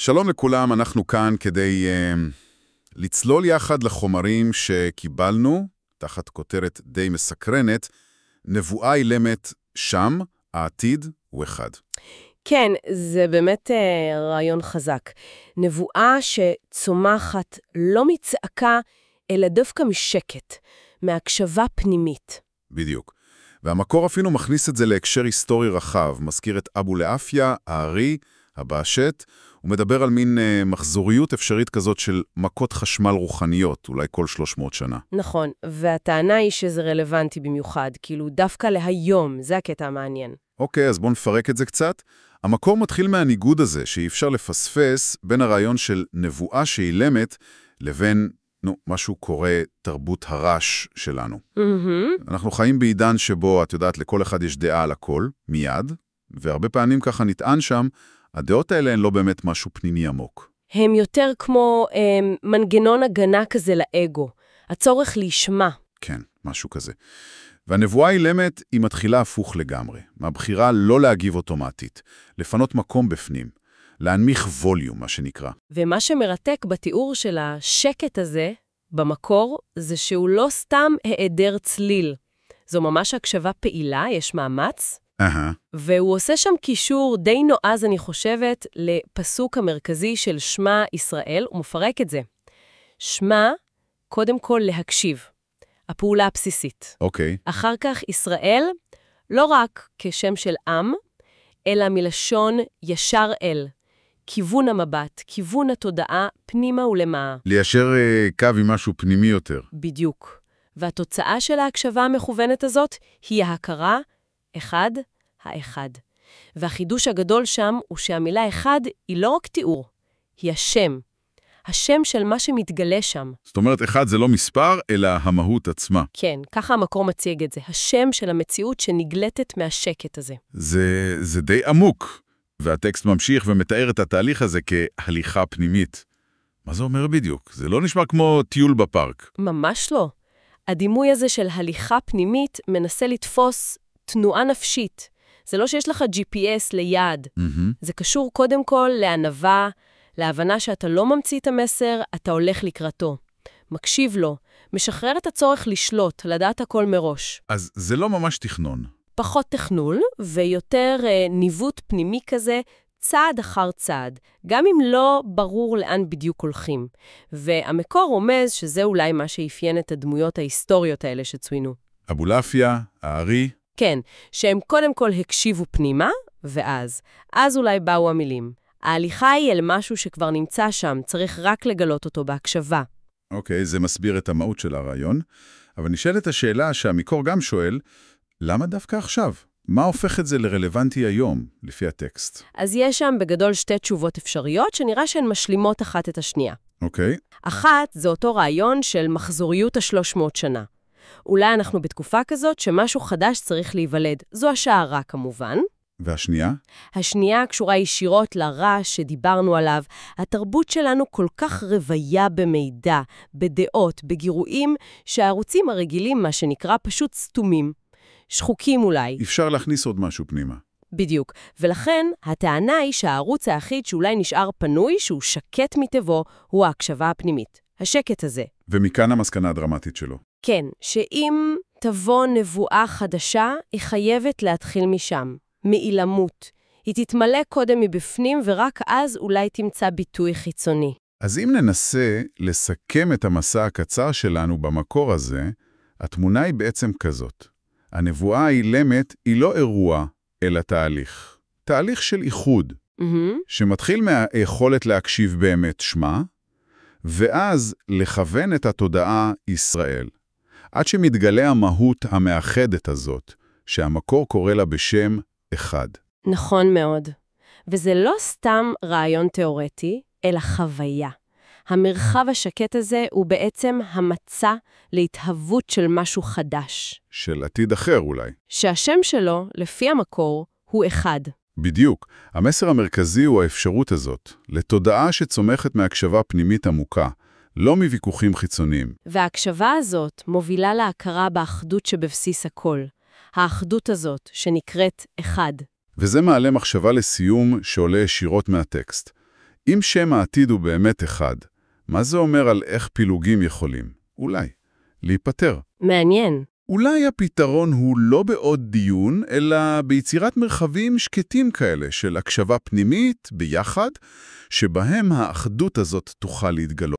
שלום לכולם, אנחנו כאן כדי לצלול יחד לחומרים שקיבלנו, תחת כותרת די מסקרנת, נבואה אילמת שם, העתיד הוא אחד. כן, זה באמת רעיון חזק. נבואה שצומחת לא מצעקה, אלא דווקא משקט, מהקשבה פנימית. בדיוק. והמקור אפילו מכניס את זה להקשר היסטורי רחב, מזכיר את אבו לאפיה, הארי, הבאשט, הוא מדבר על מין מחזוריות אפשרית כזאת של מכות חשמל רוחניות, אולי כל 300 שנה. נכון, והטענה היא שזה רלוונטי במיוחד, כאילו דווקא להיום, זה הקטע המעניין. אוקיי, אז בואו נפרק את זה קצת. המקור מתחיל מהניגוד הזה, שאי אפשר לפספס בין הרעיון של נבואה שאילמת, לבין, משהו קורה תרבות הרש שלנו. אנחנו חיים בעידן שבו, את יודעת, לכל אחד יש דעה על הכל, מיד, והרבה פעמים ככה נטען שם, הדעות האלה הן לא באמת משהו פנימי עמוק. הם יותר כמו מנגנון הגנה כזה לאגו, הצורך להישמע. כן, משהו כזה. והנבואה האילמת היא מתחילה הפוך לגמרי, מהבחירה לא להגיב אוטומטית, לפנות מקום בפנים, להנמיך ווליום, מה שנקרא. ומה שמרתק בתיאור של השקט הזה, במקור, זה שהוא לא סתם היעדר צליל. זו ממש הקשבה פעילה, יש מאמץ, והוא עושה שם קישור די נועז, אני חושבת, לפסוק המרכזי של שמה ישראל, הוא מפרק את זה. שמה, קודם כל להקשיב, הפעולה הבסיסית. אוקיי. אחר כך ישראל, לא רק כשם של עם, אלא מלשון ישר אל, כיוון המבט, כיוון התודעה, פנימה ולמעלה. ליישר קו עם משהו פנימי יותר. בדיוק. והתוצאה של ההקשבה המכוונת הזאת היא ההכרה, אחד, האחד. והחידוש הגדול שם הוא שהמילה אחד היא לא רק תיאור, היא השם. השם של מה שמתגלה שם. זאת אומרת, אחד זה לא מספר, אלא המהות עצמה. כן, ככה המקור מציג את זה. השם של המציאות שנגלטת מהשקט הזה. זה די עמוק. והטקסט ממשיך ומתאר את התהליך הזה כהליכה פנימית. מה זה אומר בדיוק? זה לא נשמע כמו טיול בפארק. ממש לא. הדימוי הזה של הליכה פנימית מנסה לתפוס תנועה נפשית. זה לא שיש לך GPS ליד. זה קשור קודם כל לענווה, להבנה שאתה לא ממציא את המסר, אתה הולך לקראתו. מקשיב לו, משחרר את הצורך לשלוט, לדעת הכל מראש. אז זה לא ממש תכנון. פחות תכנול, ויותר ניווט פנימי כזה, צעד אחר צעד, גם אם לא ברור לאן בדיוק הולכים. והמקור רומז שזה אולי מה שאפיין את הדמויות ההיסטוריות האלה שצוינו. אבו לאפיה, הארי. כן, שהם קודם כל הקשיבו פנימה, אז אולי באו המילים. ההליכה היא אל משהו שכבר נמצא שם, צריך רק לגלות אותו בהקשבה. אוקיי, זה מסביר את המהות של הרעיון, אבל נשאלת השאלה שהמקור גם שואל, למה דווקא עכשיו? מה הופך את זה לרלוונטי היום, לפי הטקסט? אז יש שם בגדול שתי תשובות אפשריות, שנראה שהן משלימות אחת את השנייה. אוקיי. אחת, זה אותו רעיון של מחזוריות ה-300 שנה. אולי אנחנו בתקופה כזאת שמשהו חדש צריך להיוולד. זו השערה כמובן. והשנייה? השנייה קשורה ישירות לרעש שדיברנו עליו. התרבות שלנו כל כך רוויה במידע, בדעות, בגירויים, שהערוצים הרגילים, מה שנקרא, פשוט סתומים. שחוקים אולי. אפשר להכניס עוד משהו פנימה. בדיוק. ולכן, הטענה היא שהערוץ היחיד שאולי נשאר פנוי, שהוא שקט מטבעו, הוא ההקשבה הפנימית. השקט הזה. ומכאן המסקנה הדרמטית שלו. כן, שאם תבוא נבואה חדשה, היא חייבת להתחיל משם. מאילמות. היא תתמלא קודם מבפנים, ורק אז אולי תמצא ביטוי חיצוני. אז אם ננסה לסכם את המסע הקצר שלנו במקור הזה, התמונה היא בעצם כזאת. הנבואה האילמת היא לא אירוע, אלא תהליך. תהליך של איחוד, שמתחיל מהיכולת להקשיב באמת שמה, ואז לכוון את התודעה ישראל. עד שמתגלה המהות המאחדת הזאת, שהמקור קורא לה בשם אחד. נכון מאוד. וזה לא סתם רעיון תיאורטי, אלא חוויה. המרחב השקט הזה הוא בעצם המצע להתהוות של משהו חדש. של עתיד אחר אולי. שהשם שלו, לפי המקור, הוא אחד. בדיוק. המסר המרכזי הוא האפשרות הזאת, לתודעה שצומחת מהקשבה פנימית עמוקה, לא מוויכוחים חיצוניים. וההקשבה הזאת מובילה להכרה באחדות שבבסיס הכל. האחדות הזאת שנקראת אחד. וזה מעלה מחשבה לסיום שעולה ישירות מהטקסט. אם שם העתיד הוא באמת אחד, מה זה אומר על איך פילוגים יכולים, אולי, להיפטר? מעניין. אולי הפתרון הוא לא בעוד דיון, אלא ביצירת מרחבים שקטים כאלה של הקשבה פנימית ביחד, שבהם האחדות הזאת תוכל להתגלות.